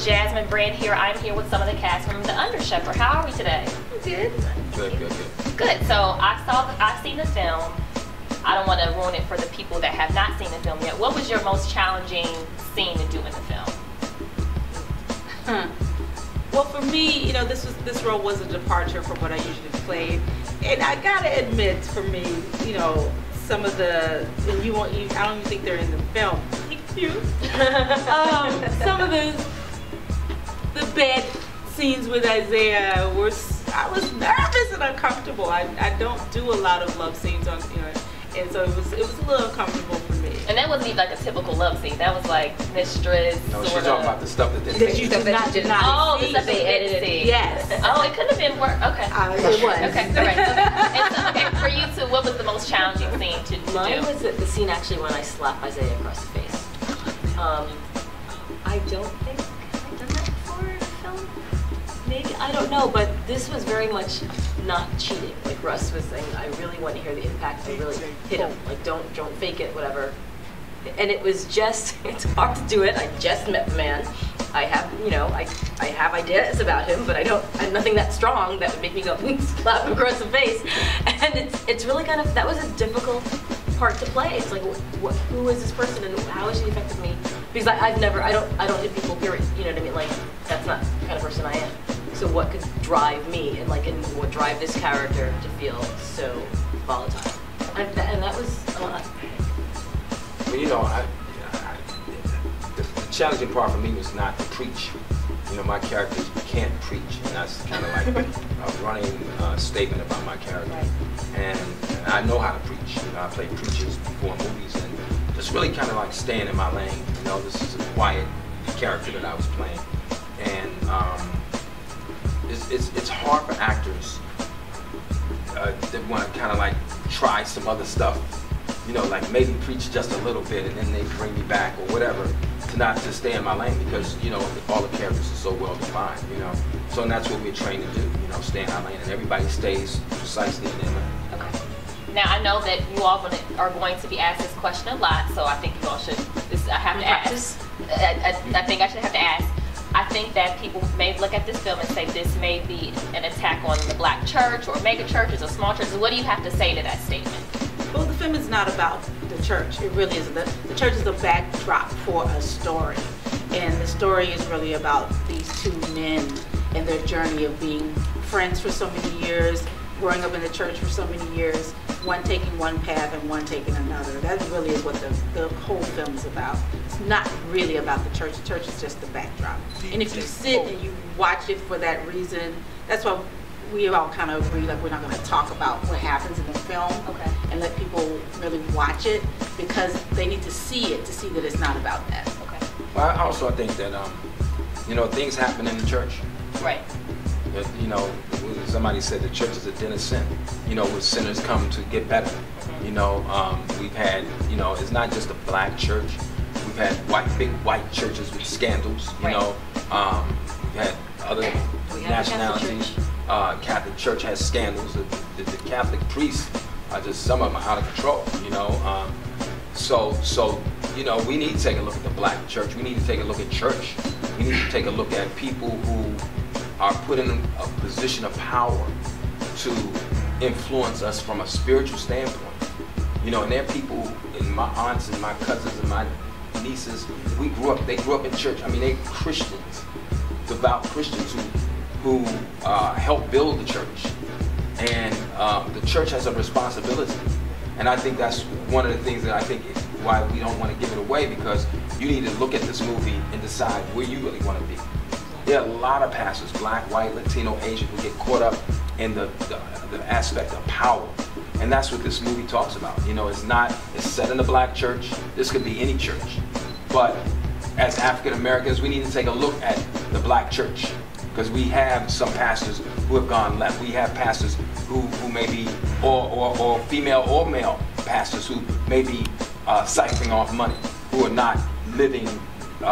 Jasmine Brand here. I'm here with some of the cast from the Undersheperd. How are we today? Good. Good. Good. So I've seen the film. I don't want to ruin it for the people that have not seen the film yet. What was your most challenging scene to do in the film? Well, for me, you know, this role was a departure from what I usually played, and I gotta admit, for me, you know, some of the I don't even think they're in the film. Thank you. Some of the bad scenes with Isaiah I was nervous and uncomfortable. I don't do a lot of love scenes on, you know, and so it was a little uncomfortable for me. And that wasn't even like a typical love scene. That was like mistress. No, she's talking about the stuff that you did not see. Oh, the stuff they edited. Yes. Oh, it could have been work. Okay. It was. Okay. All right. And so, okay, for you two, what was the most challenging scene to do? Mine was the scene actually when I slapped Isaiah across the face. I don't think I've done that before in a film. Maybe, I don't know, but this was very much not cheating. Like Russ was saying, I really want to hear the impact. I really hit him. Like, don't fake it, whatever. And it was just, it's hard to do it. I just met the man. I have, you know, I have ideas about him, but I'm nothing that strong that would make me go slap him across the face. And it's really kind of, that was a difficult part to play. It's like, who is this person and how has she affected me? Because I don't hit people, period. You know what I mean? Like, that's not the kind of person I am. So what could drive me and what drive this character to feel so volatile? And that was a lot. Well, you know, the challenging part for me was not to preach. You know, my characters can't preach, and that's kind of like a running statement about my character. Right. And I know how to preach. You know, I played preachers before in movies, and just really kind of like staying in my lane. You know, this is a quiet character that I was playing, and it's hard for actors that want to kind of like try some other stuff. You know, like maybe preach just a little bit and then they bring me back or whatever, to not to stay in my lane because, you know, all the characters are so well defined, you know. So and that's what we're trained to do, you know, stay in our lane, and everybody stays precisely in their lane. Okay. Now I know that you all are going to be asked this question a lot, so I think you all should. I have to ask. I think I should have to ask. I think that people may look at this film and say this may be an attack on the black church or mega churches or small churches. What do you have to say to that statement? Well, the film is not about the church. It really isn't. The church is a backdrop for a story. And the story is really about these two men and their journey of being friends for so many years, growing up in the church for so many years, one taking one path and one taking another. That really is what the whole film is about. It's not really about the church. The church is just the backdrop. And if you sit and you watch it for that reason, that's why we all kind of agree, like, we're not going to talk about what happens in the film, okay, and let people really watch it, because they need to see it to see that it's not about that. Okay. Well, I also think that, you know, things happen in the church. Right. You know, somebody said the church is a den of sin, you know, where sinners come to get better. You know, we've had, you know, it's not just a black church. We've had big white churches with scandals, you know. We've had other nationalities. Catholic Church has scandals. The Catholic priests are just, some of them are out of control, you know. So you know, we need to take a look at the black church. We need to take a look at church. We need to take a look at people who are put in a position of power to influence us from a spiritual standpoint. You know, and they're people, and my aunts and my cousins and my nieces, they grew up in church. I mean, they're Christians, devout Christians who help build the church, and the church has a responsibility. And I think that's one of the things that I think is why we don't want to give it away, because you need to look at this movie and decide where you really want to be. There are a lot of pastors, black, white, Latino, Asian, who get caught up in the aspect of power, and that's what this movie talks about. You know, it's set in a black church. This could be any church, but as African Americans, we need to take a look at the black church, because we have some pastors who have gone left. We have pastors who may be, or female or male pastors who may be siphoning off money, who are not living the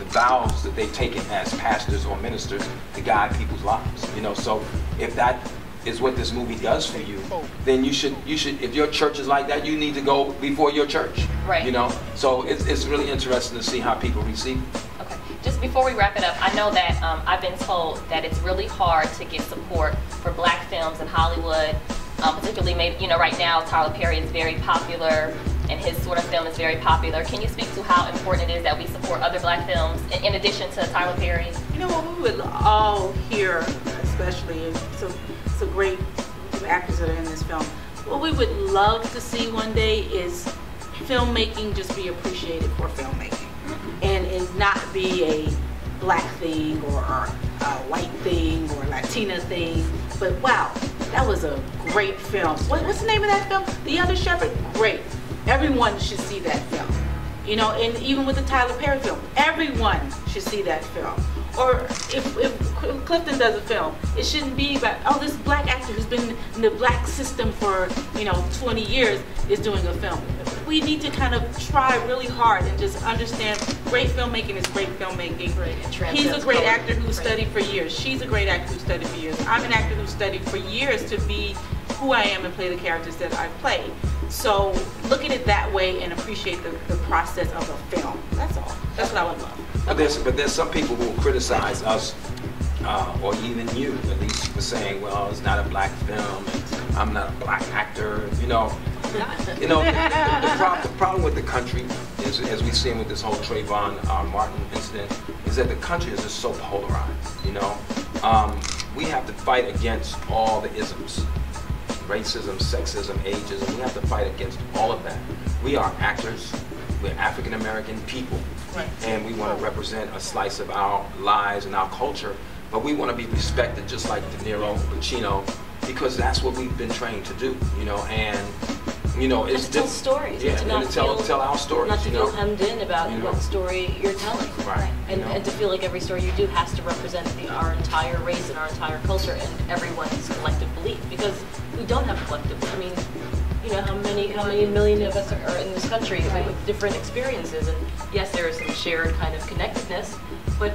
vows that they've taken as pastors or ministers to guide people's lives. You know, so if that is what this movie does for you, then you should, if your church is like that, you need to go before your church. Right. You know? So it's really interesting to see how people receive it. Okay. Just before we wrap it up, I know that I've been told that it's really hard to get support for black films in Hollywood, particularly maybe, you know, right now Tyler Perry is very popular and his sort of film is very popular. Can you speak to how important it is that we support other black films in addition to Tyler Perry? You know what we would all hear, especially some great actors that are in this film, what we would love to see one day is filmmaking just be appreciated for filmmaking, and it not be a black thing or a white thing or a Latina thing, but wow, that was a great film. What's the name of that film? The Undersheperd? Great. Everyone should see that film. You know, and even with the Tyler Perry film, everyone should see that film. Or if Clifton does a film, it shouldn't be about, oh, this black actor who's been in the black system for, you know, 20 years is doing a film. We need to kind of try really hard and just understand great filmmaking is great filmmaking. He's a great actor who studied for years. She's a great actor who studied for years. I'm an actor who studied for years to be who I am and play the characters that I've played. So look at it that way and appreciate the process of a film. That's all. That's what I would love. But there's some people who will criticize us, or even you at least, for saying, well, it's not a black film, and I'm not a black actor. You know, the problem with the country is, as we've seen with this whole Trayvon Martin incident, is that the country is just so polarized. You know, we have to fight against all the isms. Racism, sexism, ageism, we have to fight against all of that. We are actors, we're African American people, right, and we want to represent a slice of our lives and our culture, but we want to be respected just like De Niro, Pacino, because that's what we've been trained to do, you know, and you know, it's to tell stories, yeah, to not tell our stories, not to you feel know? hemmed in about what story you're telling, right? And to feel like every story you do has to represent our entire race and our entire culture and everyone's collective belief, because we don't have a collective. I mean, you know, how many million of us are in this country with different experiences, and yes, there is some shared kind of connectedness, but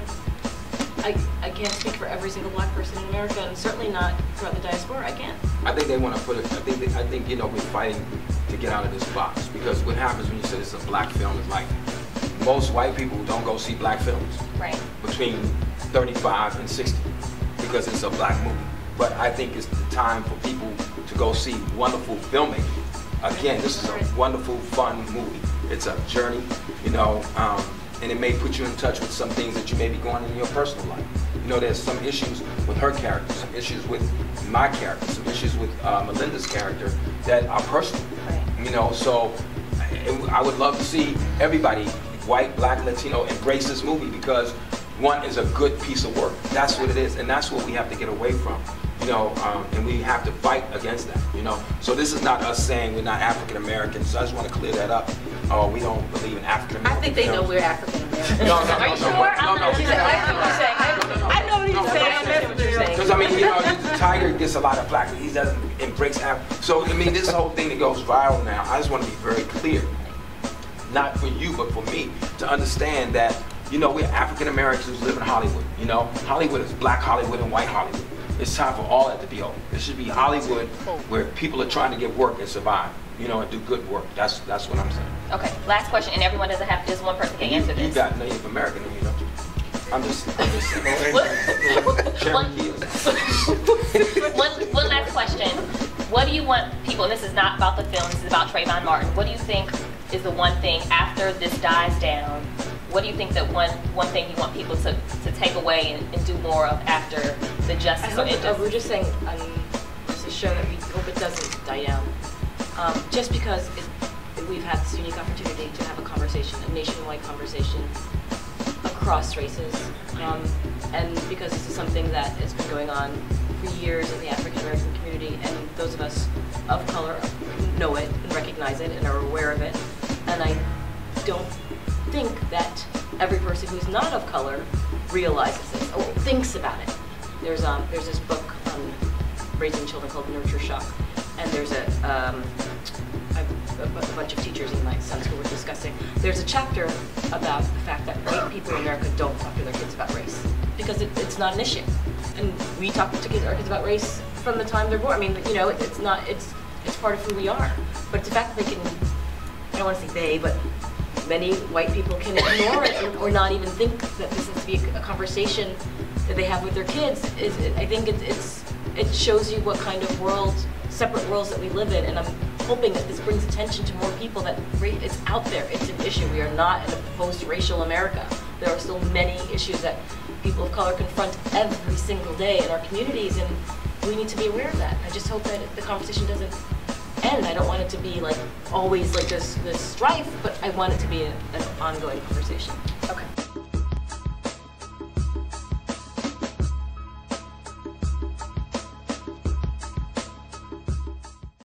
I can't speak for every single black person in America, and certainly not throughout the diaspora. I can't. I think they want to put it. I think you know, we're fighting to get out of this box, because what happens when you say it's a black film is like most white people don't go see black films between 35 and 60 because it's a black movie. But I think it's the time for people to go see wonderful filmmaking. Again, this is a wonderful, fun movie. It's a journey, you know, and it may put you in touch with some things that you may be going in your personal life. You know, there's some issues with her character, some issues with my character, some issues with Melinda's character that are personal. You know, so I would love to see everybody, white, black, Latino, embrace this movie, because one is a good piece of work. That's what it is, and that's what we have to get away from. You know, and we have to fight against that, you know. So this is not us saying we're not African Americans. So I just want to clear that up. Oh, we don't believe in African Americans. I think they know we're African Americans. No. Are you sure? I know what you're saying. Because I mean, you know, the Tiger gets a lot of flack. He doesn't embrace Africa. So I mean, this whole thing that goes viral now. I just want to be very clear, not for you, but for me, to understand that, you know, we're African Americans who live in Hollywood. You know, Hollywood is black Hollywood and white Hollywood. It's time for all that to be over. It should be Hollywood where people are trying to get work and survive, you know, and do good work. That's what I'm saying. Okay, last question, and everyone doesn't have, just one person can answer this. You got Native American in you, don't you? I'm just saying. One last question. What do you want people, and this is not about the film, this is about Trayvon Martin, what do you think is the one thing after this dies down, what do you think that one thing you want people to take away and do more of after the justice or injustice? We're just saying, it's a show that we hope it doesn't die down. Just because we've had this unique opportunity to have a conversation, a nationwide conversation across races, and because this is something that has been going on for years in the African American community, and those of us of color know it and recognize it and are aware of it, and I don't think that every person who's not of color realizes this or thinks about it. There's this book on raising children called Nurture Shock, and there's a bunch of teachers in my son's school were discussing. There's a chapter about the fact that white people in America don't talk to their kids about race because it's not an issue, and we talk to our kids about race from the time they're born. I mean, you know, it's not, it's part of who we are. But the fact that they can, I don't want to say they, but many white people can ignore it or not even think that this has to be a conversation that they have with their kids, I think it shows you what kind of world, separate worlds that we live in, and I'm hoping that this brings attention to more people that it's out there, it's an issue. We are not in a post-racial America. There are still many issues that people of color confront every single day in our communities, and we need to be aware of that. I just hope that the conversation doesn't end. I don't want it to be like always like this strife, but I want it to be an ongoing conversation. Okay.